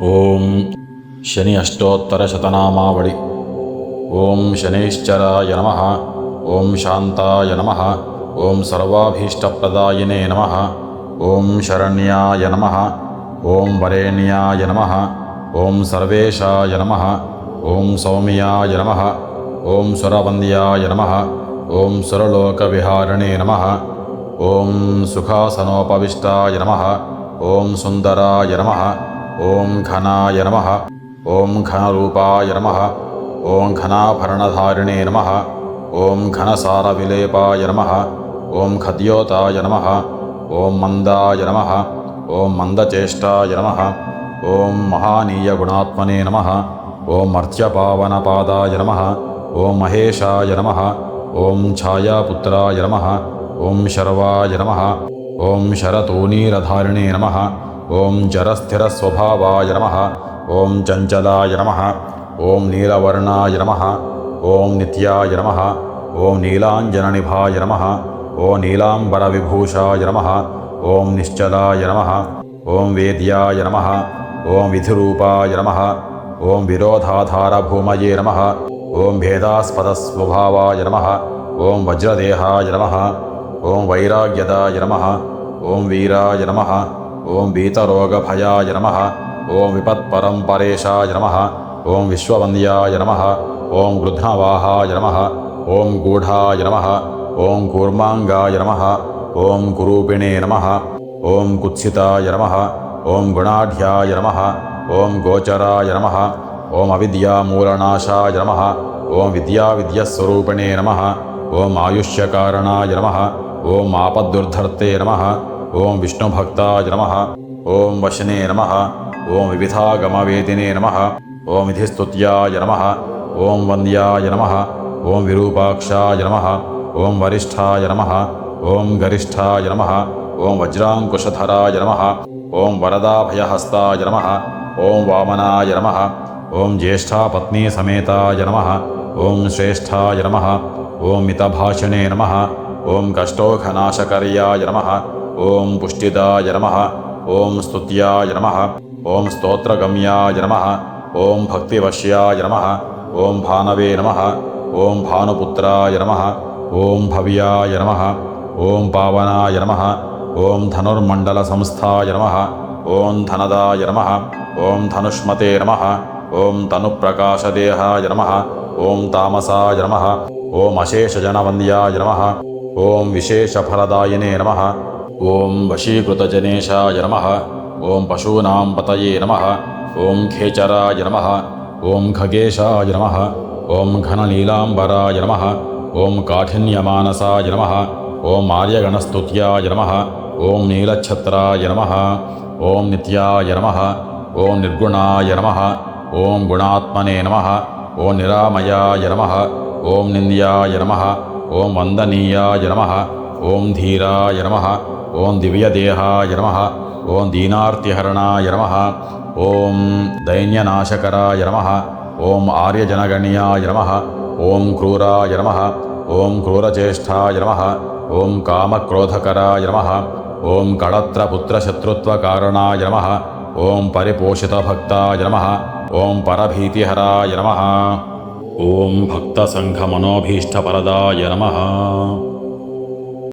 ಓಂ ಶನಿ ಅಷ್ಟೋತ್ತರ ಶತನಾಮಾವಳಿ. ಓಂ ಶನೈಶ್ಚರಾಯ ನಮಃ. ಓಂ ಶಾಂತಾಯ ನಮಃ. ಓಂ ಸರ್ವಾಭೀಷ್ಟಪ್ರದಾಯಿನೇ ನಮಃ. ಓಂ ಶರಣ್ಯಾಯ ನಮಃ. ಓಂ ವರೇಣ್ಯಾಯ ನಮಃ. ಓಂ ಸರ್ವೇಶಾಯ ನಮಃ. ಓಂ ಸೌಮ್ಯಾಯ ನಮಃ. ಓಂ ಸುರವಂದ್ಯಾಯ ನಮಃ. ಓಂ ಸುರಲೋಕವಿಹಾರಿಣೇ ನಮಃ. ಓಂ ಸುಖಾಸನೋಪವಿಷ್ಟಾಯ ನಮಃ. ಓಂ ಸುಂದರಾಯ ನಮಃ. ಓಂ ಘನಾಯ ನಮಃ. ಓಂ ಘನರೂಪಾಯ ನಮಃ. ಓಂ ಘನಾಭರಣಧಾರಿಣೇ ನಮಃ. ಓಂ ಘನಸಾರವಿಲೇಪಾಯ ನಮಃ. ಓಂ ಖದ್ಯೋತಾಯ ನಮಃ. ಓಂ ಮಂದಾಯ ನಮಃ. ಓಂ ಮಂದಚೇಷ್ಟಾಯ ನಮಃ. ಓಂ ಮಹಾನೀಯಗುಣಾತ್ಮನೇ ನಮಃ. ಓಂ ಮರ್ತ್ಯಪಾವನಪಾದಾಯ ನಮಃ. ಓಂ ಮಹೇಶಾಯ ನಮಃ. ಓಂ ಛಾಯಾಪುತ್ರಾಯ ನಮಃ. ಓಂ ಶರ್ವಾಯ ನಮಃ. ಓಂ ಶರತೂನೀರಧಾರಿಣೇ ನಮಃ. ಓಂ ಜರಸ್ಥಿರಸ್ವಭಾವಾಯ ನಮಃ. ಓಂ ಚಂಚಲಾಯ ನಮಃ. ಓಂ ನೀಲವರ್ಣಾಯ ನಮಃ. ಓಂ ನಿತ್ಯಾಯ ನಮಃ. ಓಂ ನೀಲಾಂಜನನಿಭಾಯ ನಮಃ. ಓಂ ನೀಲಾಂಬರವಿಭೂಷಾಯ ನಮಃ. ಓಂ ನಿಶ್ಚಲಾಯ ನಮಃ. ಓಂ ವೇದ್ಯಾಯ ನಮಃ. ಓಂ ವಿಧಿರೂಪಾಯ ನಮಃ. ಓಂ ವಿರೋಧಾಧಾರಭೂಮಯೇ ನಮಃ. ಓಂ ಭೇದಾಸ್ಪದಸ್ವಭಾವಾಯ ನಮಃ. ಓಂ ವಜ್ರದೇಹಾಯ ನಮಃ. ಓಂ ವೈರಾಗ್ಯದಾಯ ನಮಃ. ಓಂ ವೀರಾಯ ನಮಃ. ಓಂ ಭೀತರೋಗಭಯಾಯ ನಮಃ. ಓಂ ವಿಪತ್ಪರಂಪರೇಶಾಯ ನಮಃ. ಓಂ ವಿಶ್ವವಂದ್ಯಾಯ ನಮಃ. ಓಂ ಗೃಧ್ನವಾಹಾಯ ನಮಃ. ಓಂ ಗೂಢಾಯ ನಮಃ. ಓಂ ಕೂರ್ಮಾಂಗಾಯ ನಮಃ. ಓಂ ಕುರೂಪಿಣೇ ನಮಃ. ಓಂ ಕುತ್ಸಿತಾಯ ನಮಃ. ಓಂ ಗುಣಾಢ್ಯಾಯ ನಮಃ. ಓಂ ಗೋಚರಾಯ ನಮಃ. ಓಂ ಅವಿದ್ಯಾಮೂಲನಾಶಾಯ ನಮಃ. ಓಂ ವಿದ್ಯಾವಿದ್ಯಸ್ವರೂಪಿಣೇ ನಮಃ. ಓಂ ಆಯುಷ್ಯಕಾರಣಾಯ ನಮಃ. ಓಂ ಆಪದ್ದುರ್ಧರ್ತೆ ನಮಃ. ಓಂ ವಿಷ್ಣುಭಕ್ತಾಯ ನಮಃ. ಓಂ ವಶನೇ ನಮಃ. ಓಂ ವಿವಿಧಾಗಮವೇದಿನೇ ನಮಃ. ಓಂ ವಿಧಿಸ್ತುತ್ಯಾಯ ನಮಃ. ಓಂ ವಂದ್ಯಾಯ ನಮಃ. ಓಂ ವಿರೂಪಾಕ್ಷಾಯ ನಮಃ. ಓಂ ವರಿಷ್ಠಾಯ ನಮಃ. ಓಂ ಗರಿಷ್ಠಾಯ ನಮಃ. ಓಂ ವಜ್ರಾಂಕುಶಧರಾಯ ನಮಃ. ಓಂ ವರದಾಭಯಹಸ್ತಾಯ ನಮಃ. ಓಂ ವಾಮನಾಯ ನಮಃ. ಓಂ ಜ್ಯೇಷ್ಠಾಪತ್ನೀ ಸಮೇತಾಯ ನಮಃ. ಓಂ ಶ್ರೇಷ್ಠಾಯ ನಮಃ. ಓಂ ಮಿತಭಾಷಿಣೇ ನಮಃ. ಓಂ ಕಷ್ಟೋಘನಾಶಕರ್ಯಾಯ ನಮಃ. ಓಂ ಪುಷ್ಟಿದಾಯ ನಮಃ. ಓಂ ಸ್ತುತ್ಯಾಯ ನಮಃ. ಓಂ ಸ್ತೋತ್ರಗಮ್ಯಾಯ ನಮಃ. ಓಂ ಭಕ್ತಿವಶ್ಯಾಯ ನಮಃ. ಓಂ ಭಾನವೇ ನಮಃ. ಓಂ ಭಾನುಪುತ್ರಾಯ ನಮಃ. ಓಂ ಭವ್ಯಾಯ ನಮಃ. ಓಂ ಪಾವನಾಯ ನಮಃ. ಓಂ ಧನುರ್ಮಂಡಲಸಂಸ್ಥಾಯ ನಮಃ. ಓಂ ಧನದಾಯ ನಮಃ. ಓಂ ಧನುಷ್ಮತೆ ನಮಃ. ಓಂ ತನುಪ್ರಕಾಶದೇಹಾಯ ನಮಃ. ಓಂ ತಾಮಸಾಯ ನಮಃ. ಓಂ ಅಶೇಷಜನವಂದ್ಯಾಯ ನಮಃ. ಓಂ ವಿಶೇಷಫಲದಾಯಿನೇ ನಮಃ. ಓಂ ವಶೀಕೃತಜನೇಶಾಯ ನಮಃ. ಓಂ ಪಶೂನಾಂ ಪತಯೇ ನಮಃ. ಓಂ ಖೇಚರಾಯ ನಮಃ. ಓಂ ಖಗೇಶಾಯ ನಮಃ. ಓಂ ಘನನೀಲಾಂಬರಾಯ ನಮಃ. ಓಂ ಕಾಠಿನ್ಯಮಾನಸಾಯ ನಮಃ. ಓಂ ಆರ್ಯಗಣಸ್ತುತ್ಯಾಯ ನಮಃ. ಓಂ ನೀಲಛತ್ರಾಯ ನಮಃ. ಓಂ ನಿತ್ಯಾಯ ನಮಃ. ಓಂ ನಿರ್ಗುಣಾಯ ನಮಃ. ಓಂ ಗುಣಾತ್ಮನೇ ನಮಃ. ಓಂ ನಿರಾಮಯಾಯ ನಮಃ. ಓಂ ನಿಂದ್ಯಾಯ ನಮಃ. ಓಂ ವಂದನೀಯಾಯ ನಮಃ. ಓಂ ಧೀರಾಯ ನಮಃ. ಓಂ ದಿವ್ಯದೇಹಾಯ ನಮಃ. ಓಂ ದೀನಾರ್ತಿಹರಣಾಯ ನಮಃ. ಓಂ ದೈನ್ಯನಾಶಕರಾಯ ನಮಃ. ಓಂ ಆರ್ಯಜನಗಣ್ಯಾಯ ನಮಃ. ಓಂ ಕ್ರೂರಾಯ ನಮಃ. ಓಂ ಕ್ರೂರಚೇಷ್ಟಾಯ ನಮಃ. ಓಂ ಕಾಮಕ್ರೋಧಕರಾಯ ನಮಃ. ಓಂ ಕಳತ್ರಪುತ್ರಶತ್ರುತ್ವಕಾರಣಾಯ ನಮಃ. ಓಂ ಪರಿಪೋಷಿತಭಕ್ತಾಯ ನಮಃ. ಓಂ ಪರಭೀತಿಹರಾಯ ನಮಃ. ಓಂ ಭಕ್ತಸಂಘಮನೋಭೀಷ್ಟಪರದಾಯ ನಮಃ.